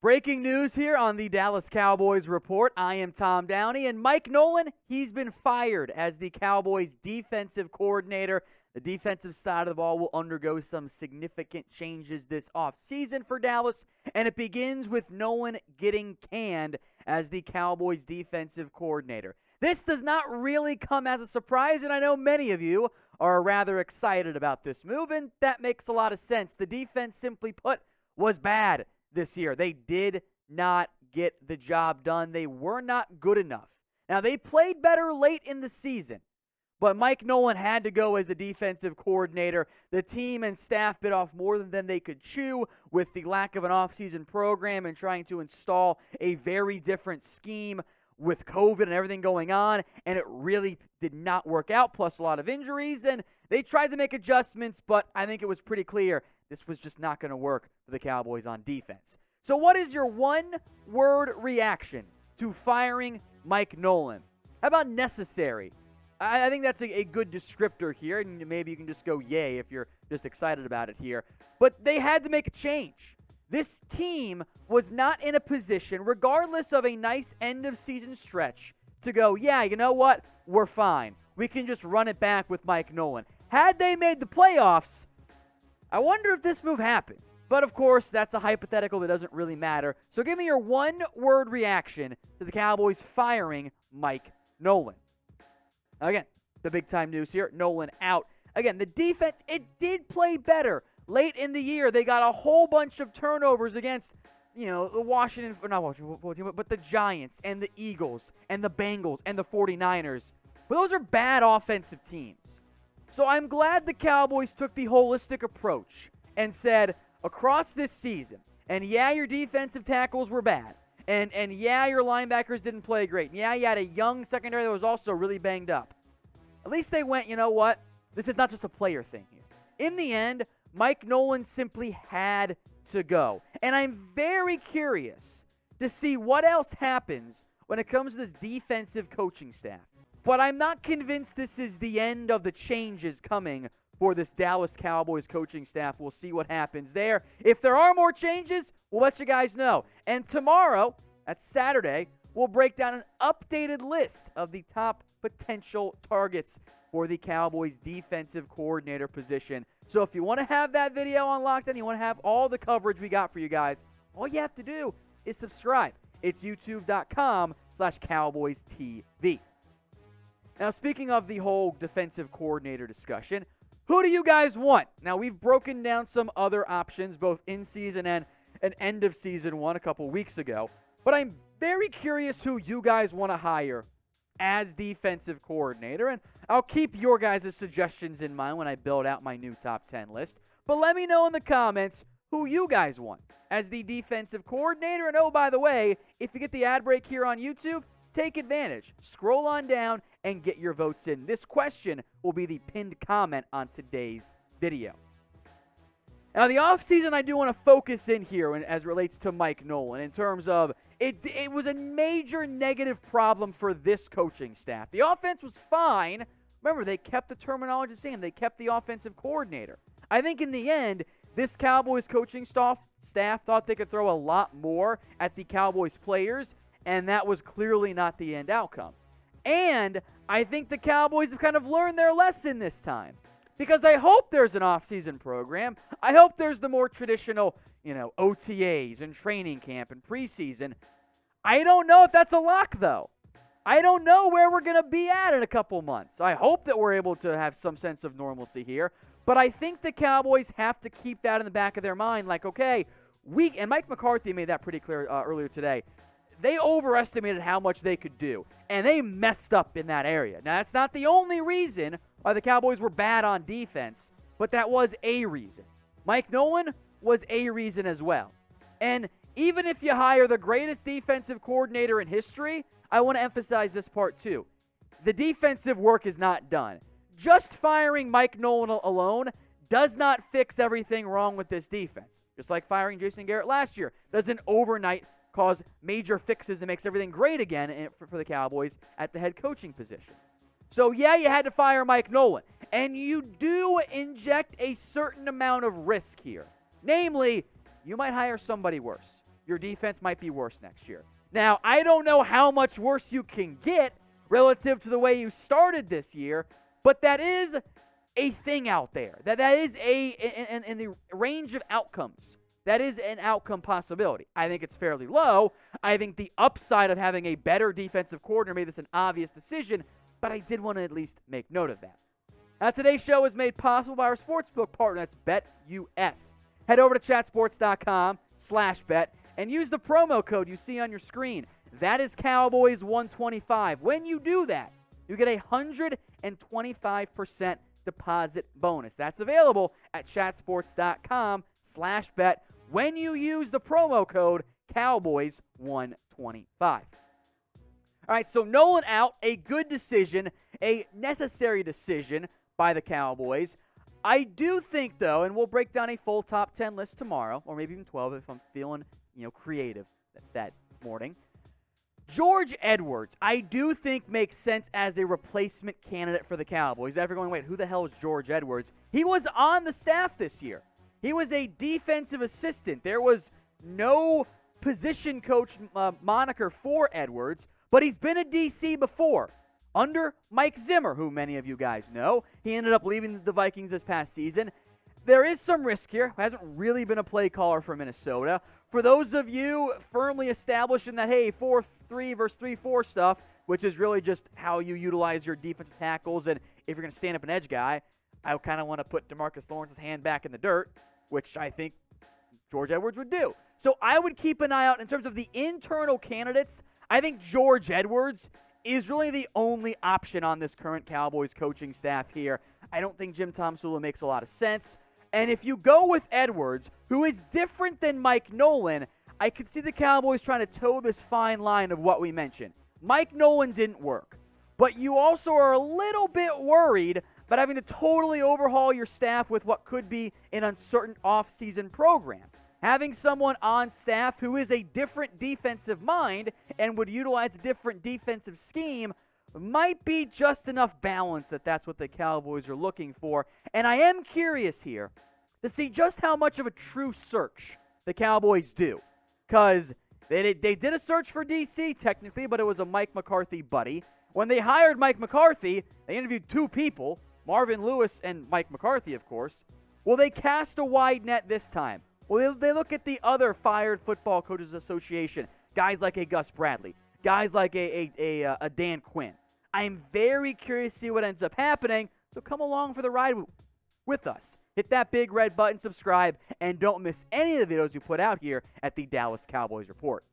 Breaking news here on the Dallas Cowboys Report. I am Tom Downey, and Mike Nolan, he's been fired as the Cowboys defensive coordinator. The defensive side of the ball will undergo some significant changes this offseason for Dallas, and it begins with Nolan getting canned as the Cowboys defensive coordinator. This does not really come as a surprise, and I know many of you are rather excited about this move, and that makes a lot of sense. The defense, simply put, was bad this year. They did not get the job done. They were not good enough. Now, they played better late in the season, but Mike Nolan had to go as the defensive coordinator. The team and staff bit off more than they could chew with the lack of an offseason program and trying to install a very different scheme with COVID and everything going on, and it really did not work out, plus a lot of injuries, and they tried to make adjustments, but I think it was pretty clear this was just not going to work for the Cowboys on defense. So what is your one-word reaction to firing Mike Nolan? How about necessary? I think that's a good descriptor here, and maybe you can just go yay if you're just excited about it here. But they had to make a change. This team was not in a position, regardless of a nice end-of-season stretch, to go, yeah, you know what? We're fine. We can just run it back with Mike Nolan. Had they made the playoffs, I wonder if this move happens. But, of course, that's a hypothetical that doesn't really matter. So give me your one-word reaction to the Cowboys firing Mike Nolan. Again, the big-time news here, Nolan out. Again, the defense, it did play better. Late in the year, they got a whole bunch of turnovers against, the but the Giants and the Eagles and the Bengals and the 49ers. But those are bad offensive teams. So I'm glad the Cowboys took the holistic approach and said, across this season, and yeah, your defensive tackles were bad, and yeah, your linebackers didn't play great, and yeah, you had a young secondary that was also really banged up. At least they went, you know what? This is not just a player thing here. In the end, Mike Nolan simply had to go. And I'm very curious to see what else happens when it comes to this defensive coaching staff. But I'm not convinced this is the end of the changes coming for this Dallas Cowboys coaching staff. We'll see what happens there. If there are more changes, we'll let you guys know. And tomorrow, that's Saturday, we'll break down an updated list of the top potential targets for the Cowboys defensive coordinator position. So if you want to have that video on lockdown, you want to have all the coverage we got for you guys, all you have to do is subscribe. It's youtube.com/CowboysTV. Now, speaking of the whole defensive coordinator discussion, who do you guys want? Now, we've broken down some other options, both in season and an end of season one a couple weeks ago. But I'm very curious who you guys want to hire as defensive coordinator, and I'll keep your guys' suggestions in mind when I build out my new top 10 list. But let me know in the comments who you guys want as the defensive coordinator. And oh, by the way, if you get the ad break here on YouTube, take advantage. Scroll on down and get your votes in. This question will be the pinned comment on today's video. Now, the offseason, I do want to focus in here as it relates to Mike Nolan in terms of it was a major negative problem for this coaching staff. The offense was fine. Remember, they kept the terminology the same. They kept the offensive coordinator. I think in the end, this Cowboys coaching staff thought they could throw a lot more at the Cowboys players, and that was clearly not the end outcome. And I think the Cowboys have kind of learned their lesson this time, because I hope there's an offseason program. I hope there's the more traditional, OTAs and training camp and preseason. I don't know if that's a lock, though. I don't know where we're going to be at in a couple months. I hope that we're able to have some sense of normalcy here, but I think the Cowboys have to keep that in the back of their mind, like, okay, and Mike McCarthy made that pretty clear earlier today. They overestimated how much they could do, and they messed up in that area. Now, that's not the only reason why the Cowboys were bad on defense, but that was a reason. Mike Nolan was a reason as well. And even if you hire the greatest defensive coordinator in history, I want to emphasize this part too. The defensive work is not done. Just firing Mike Nolan alone does not fix everything wrong with this defense. Just like firing Jason Garrett last year doesn't overnight cause major fixes and makes everything great again for the Cowboys at the head coaching position. So, yeah, you had to fire Mike Nolan. And you do inject a certain amount of risk here. Namely, you might hire somebody worse. your defense might be worse next year. Now, I don't know how much worse you can get relative to the way you started this year, but that is a thing out there. That is in the range of outcomes. That is an outcome possibility. I think it's fairly low. I think the upside of having a better defensive coordinator made this an obvious decision, but I did want to at least make note of that. Now, today's show is made possible by our sportsbook partner. That's BetUS. Head over to chatsports.com/bet and use the promo code you see on your screen. That is Cowboys125. When you do that, you get a 125% deposit bonus. That's available at chatsports.com/bet when you use the promo code Cowboys125. All right, so Nolan out, a good decision, a necessary decision by the Cowboys. I do think, though, and we'll break down a full top 10 list tomorrow, or maybe even 12 if I'm feeling, creative that morning. George Edwards, I do think makes sense as a replacement candidate for the Cowboys. After going, wait, who the hell is George Edwards? He was on the staff this year. He was a defensive assistant. There was no position coach moniker for Edwards, but he's been a DC before under Mike Zimmer, who many of you guys know. He ended up leaving the Vikings this past season. There is some risk here. Hasn't really been a play caller for Minnesota. For those of you firmly established in that, hey, 4-3 versus 3-4 stuff, which is really just how you utilize your defensive tackles, and if you're going to stand up an edge guy, I kind of want to put DeMarcus Lawrence's hand back in the dirt, which I think George Edwards would do. So I would keep an eye out in terms of the internal candidates. I think George Edwards is really the only option on this current Cowboys coaching staff here. I don't think Jim Tomsula makes a lot of sense. And if you go with Edwards, who is different than Mike Nolan, I could see the Cowboys trying to toe this fine line of what we mentioned. Mike Nolan didn't work. But you also are a little bit worried about having to totally overhaul your staff with what could be an uncertain offseason program. Having someone on staff who is a different defensive mind and would utilize a different defensive scheme might be just enough balance that's what the Cowboys are looking for. And I am curious here to see just how much of a true search the Cowboys do. Because they did a search for DC technically, but it was a Mike McCarthy buddy. When they hired Mike McCarthy, they interviewed two people, Marvin Lewis and Mike McCarthy, of course. Will they cast a wide net this time? Will they look at the other fired Football Coaches Association, guys like a Gus Bradley, guys like a Dan Quinn? I'm very curious to see what ends up happening, so come along for the ride with us. Hit that big red button, subscribe, and don't miss any of the videos we put out here at the Dallas Cowboys Report.